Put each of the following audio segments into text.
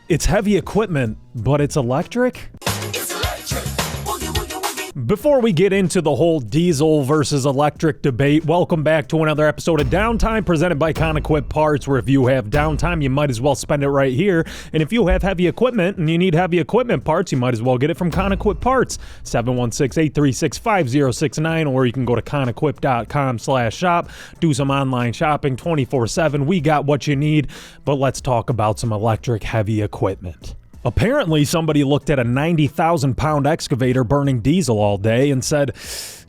It's heavy equipment, but it's electric? Before we get into the whole diesel versus electric debate, welcome back to another episode of Downtime presented by Conequip Parts, where if you have downtime, you might as well spend it right here. And if you have heavy equipment and you need heavy equipment parts, you might as well get it from Conequip Parts, 716-836-5069, or you can go to conequip.com/shop, do some online shopping 24/7. We got what you need, but let's talk about some electric heavy equipment. Apparently, somebody looked at a 90,000-pound excavator burning diesel all day and said,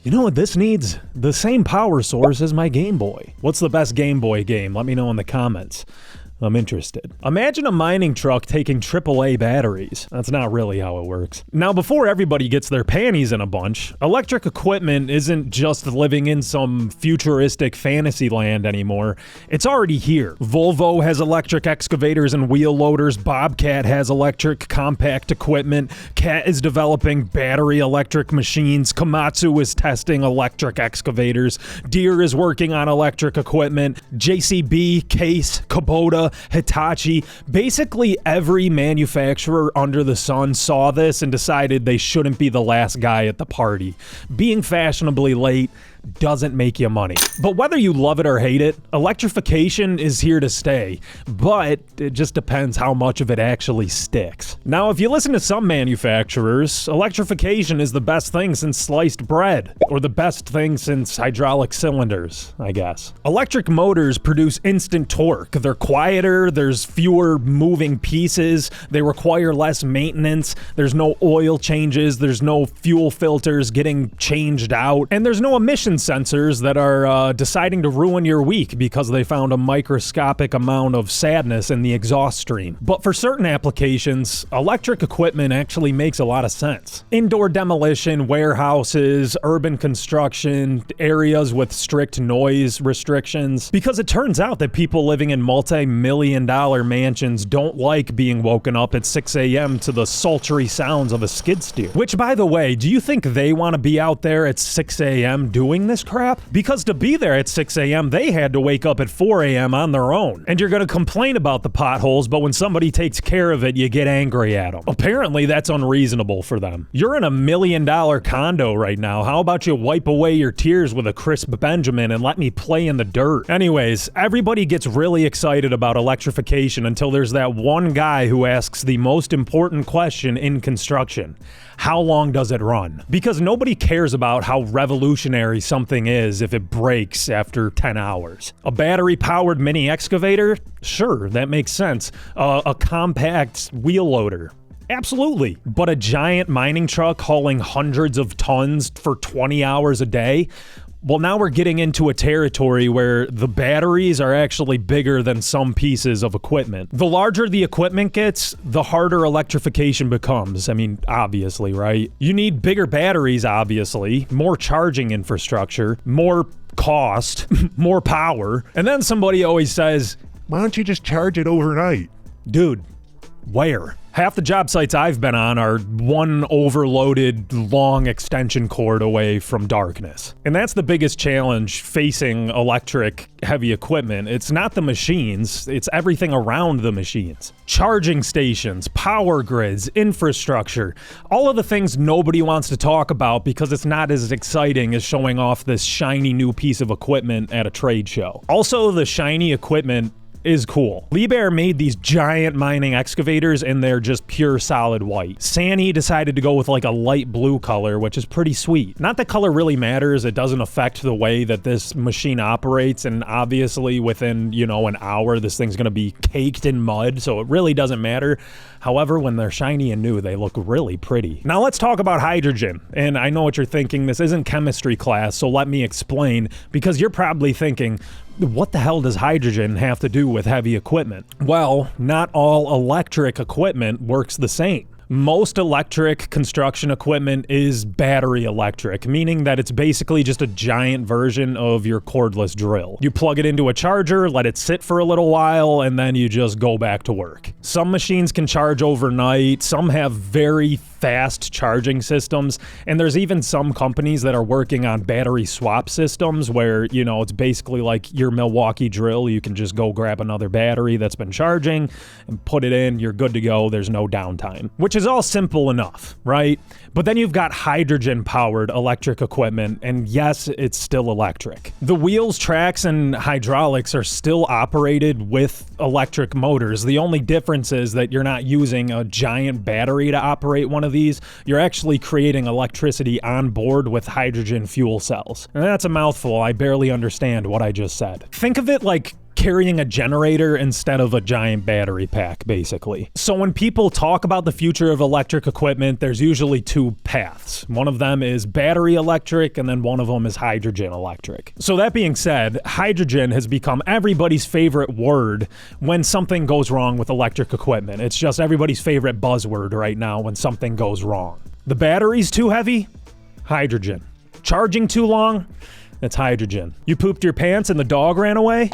you know what this needs? The same power source as my Game Boy. What's the best Game Boy game? Let me know in the comments. I'm interested. Imagine a mining truck taking AAA batteries. That's not really how it works. Now, before everybody gets their panties in a bunch, electric equipment isn't just living in some futuristic fantasy land anymore. It's already here. Volvo has electric excavators and wheel loaders. Bobcat has electric compact equipment. Cat is developing battery electric machines. Komatsu is testing electric excavators. Deere is working on electric equipment. JCB, Case, Kubota, Hitachi, basically every manufacturer under the sun saw this and decided they shouldn't be the last guy at the party. Being fashionably late doesn't make you money. But whether you love it or hate it, electrification is here to stay, but it just depends how much of it actually sticks. Now, if you listen to some manufacturers, electrification is the best thing since sliced bread, or the best thing since hydraulic cylinders, I guess. Electric motors produce instant torque. They're quieter, there's fewer moving pieces, they require less maintenance, there's no oil changes, there's no fuel filters getting changed out, and there's no emission sensors that are deciding to ruin your week because they found a microscopic amount of sadness in the exhaust stream. But for certain applications, electric equipment actually makes a lot of sense. Indoor demolition, warehouses, urban construction, areas with strict noise restrictions. Because it turns out that people living in multi-million-dollar mansions don't like being woken up at 6 a.m. to the sultry sounds of a skid steer. Which, by the way, do you think they want to be out there at 6 a.m. doing this crap? Because to be there at 6 a.m., they had to wake up at 4 a.m. on their own. And you're going to complain about the potholes, but when somebody takes care of it, you get angry at them. Apparently, that's unreasonable for them. You're in a $1 million condo right now. How about you wipe away your tears with a crisp Benjamin and let me play in the dirt? Anyways, everybody gets really excited about electrification until there's that one guy who asks the most important question in construction. How long does it run? Because nobody cares about how revolutionary something is if it breaks after 10 hours. A battery-powered mini excavator? Sure, that makes sense. A compact wheel loader? Absolutely. But a giant mining truck hauling hundreds of tons for 20 hours a day? Well, now we're getting into a territory where the batteries are actually bigger than some pieces of equipment. The larger the equipment gets, the harder electrification becomes. I mean, obviously, right? You need bigger batteries, obviously, more charging infrastructure, more cost, more power. And then somebody always says, why don't you just charge it overnight? Dude, where? Half the job sites I've been on are one overloaded long extension cord away from darkness. And that's the biggest challenge facing electric heavy equipment. It's not the machines, it's everything around the machines. Charging stations, power grids, infrastructure, all of the things nobody wants to talk about because it's not as exciting as showing off this shiny new piece of equipment at a trade show. Also, the shiny equipment is cool. Liebherr made these giant mining excavators and they're just pure solid white. Sany decided to go with like a light blue color, which is pretty sweet. Not that color really matters, it doesn't affect the way that this machine operates, and obviously within, an hour this thing's gonna be caked in mud, so it really doesn't matter. However, when they're shiny and new, they look really pretty. Now let's talk about hydrogen. And I know what you're thinking, this isn't chemistry class, so let me explain, because you're probably thinking, what the hell does hydrogen have to do with heavy equipment? Well, not all electric equipment works the same. Most electric construction equipment is battery electric, meaning that it's basically just a giant version of your cordless drill. You plug it into a charger, let it sit for a little while, and then you just go back to work. Some machines can charge overnight, some have very fast charging systems, and there's even some companies that are working on battery swap systems where, you know, it's basically like your Milwaukee drill. You can just go grab another battery that's been charging and put it in, you're good to go, there's no downtime. Which is all simple enough, right? But then you've got hydrogen-powered electric equipment, and yes, it's still electric. The wheels, tracks, and hydraulics are still operated with electric motors. The only difference is that you're not using a giant battery to operate one of these. You're actually creating electricity on board with hydrogen fuel cells. And that's a mouthful. I barely understand what I just said. Think of it like carrying a generator instead of a giant battery pack, basically. So when people talk about the future of electric equipment, there's usually two paths. One of them is battery electric, and then one of them is hydrogen electric. So that being said, hydrogen has become everybody's favorite word when something goes wrong with electric equipment. It's just everybody's favorite buzzword right now when something goes wrong. The battery's too heavy? Hydrogen. Charging too long? It's hydrogen. You pooped your pants and the dog ran away?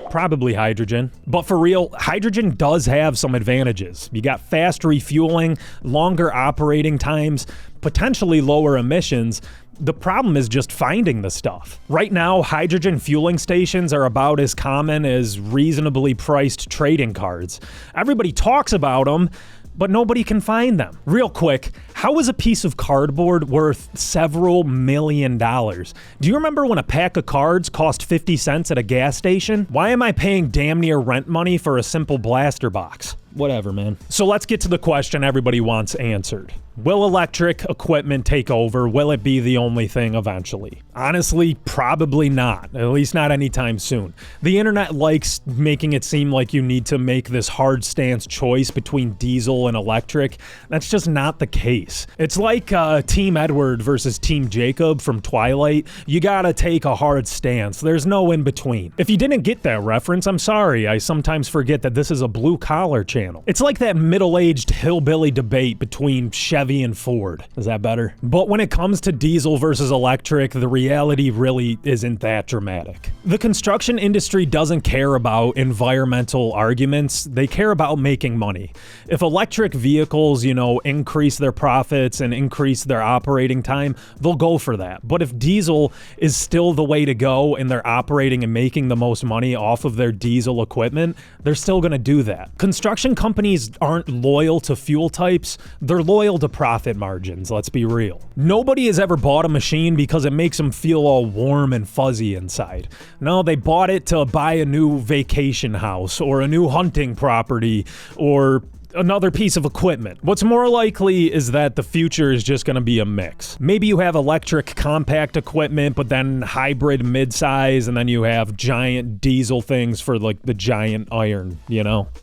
Probably hydrogen. But for real, hydrogen does have some advantages. You got fast refueling, longer operating times, potentially lower emissions. The problem is just finding the stuff. Right now, hydrogen fueling stations are about as common as reasonably priced trading cards. Everybody talks about them, but nobody can find them. Real quick, how is a piece of cardboard worth several $1 million? Do you remember when a pack of cards cost 50 cents at a gas station? Why am I paying damn near rent money for a simple blaster box? Whatever, man. So let's get to the question everybody wants answered. Will electric equipment take over? Will it be the only thing eventually? Honestly, probably not. At least not anytime soon. The internet likes making it seem like you need to make this hard stance choice between diesel and electric. That's just not the case. It's like Team Edward versus Team Jacob from Twilight. You gotta take a hard stance. There's no in between. If you didn't get that reference, I'm sorry. I sometimes forget that this is a blue-collar channel. It's like that middle-aged hillbilly debate between Chevy and Ford. Is that better? But when it comes to diesel versus electric, the reality really isn't that dramatic. The construction industry doesn't care about environmental arguments. They care about making money. If electric vehicles, increase their profits and increase their operating time, they'll go for that. But if diesel is still the way to go and they're operating and making the most money off of their diesel equipment, they're still going to do that. Construction companies aren't loyal to fuel types, they're loyal to profit margins, let's be real. Nobody has ever bought a machine because it makes them feel all warm and fuzzy inside. No, they bought it to buy a new vacation house or a new hunting property or another piece of equipment. What's more likely is that the future is just going to be a mix. Maybe you have electric compact equipment, but then hybrid midsize, and then you have giant diesel things for like the giant iron,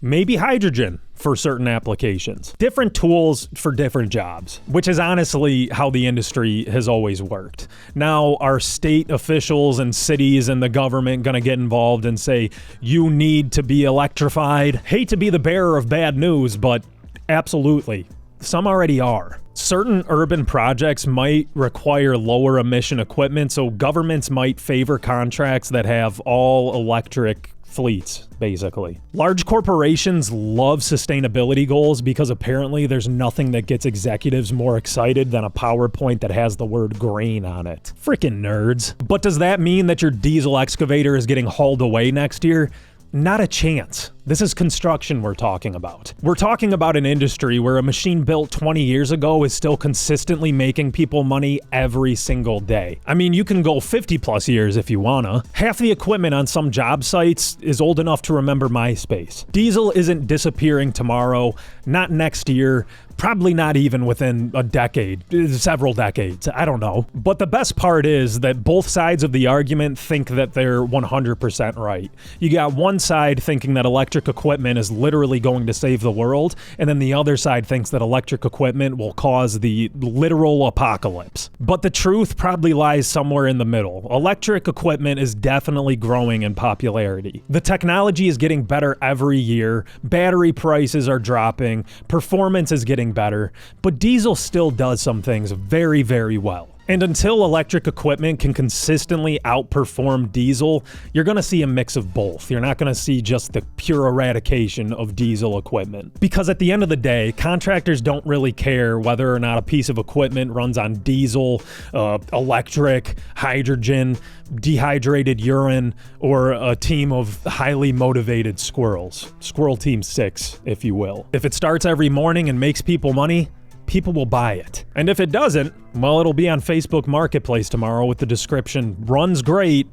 Maybe hydrogen for certain applications. Different tools for different jobs, which is honestly how the industry has always worked. Now, are state officials and cities and the government gonna get involved and say, you need to be electrified? Hate to be the bearer of bad news, but absolutely. Some already are. Certain urban projects might require lower emission equipment, so governments might favor contracts that have all electric fleets, basically. Large corporations love sustainability goals because apparently there's nothing that gets executives more excited than a PowerPoint that has the word green on it. Freaking nerds. But does that mean that your diesel excavator is getting hauled away next year? Not a chance. This is construction we're talking about. We're talking about an industry where a machine built 20 years ago is still consistently making people money every single day. I mean, you can go 50 plus years if you wanna. Half the equipment on some job sites is old enough to remember MySpace. Diesel isn't disappearing tomorrow, not next year, probably not even within a decade, several decades, I don't know. But the best part is that both sides of the argument think that they're 100% right. You got one side thinking that electric equipment is literally going to save the world, and then the other side thinks that electric equipment will cause the literal apocalypse. But the truth probably lies somewhere in the middle. Electric equipment is definitely growing in popularity. The technology is getting better every year, battery prices are dropping, performance is getting getting better, but diesel still does some things very, very well. And until electric equipment can consistently outperform diesel, you're going to see a mix of both. You're not going to see just the pure eradication of diesel equipment. Because at the end of the day, contractors don't really care whether or not a piece of equipment runs on diesel, electric, hydrogen, dehydrated urine, or a team of highly motivated squirrels. Squirrel Team 6, if you will. If it starts every morning and makes people money, people will buy it. And if it doesn't, well, it'll be on Facebook Marketplace tomorrow with the description, runs great,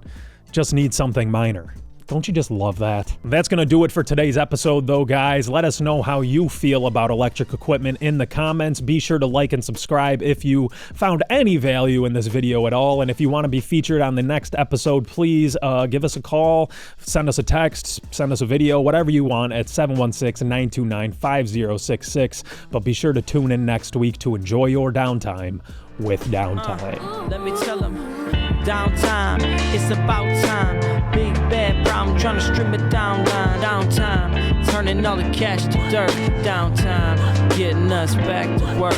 just needs something minor. Don't you just love that? That's going to do it for today's episode, though, guys. Let us know how you feel about electric equipment in the comments. Be sure to like and subscribe if you found any value in this video at all. And if you want to be featured on the next episode, please give us a call, send us a text, send us a video, whatever you want at 716-929-5066. But be sure to tune in next week to enjoy your downtime with Downtime. Let me tell them, downtime, it's about time. Big bad problem, trying to strip it down line. Downtime, turning all the cash to dirt. Downtime, getting us back to work.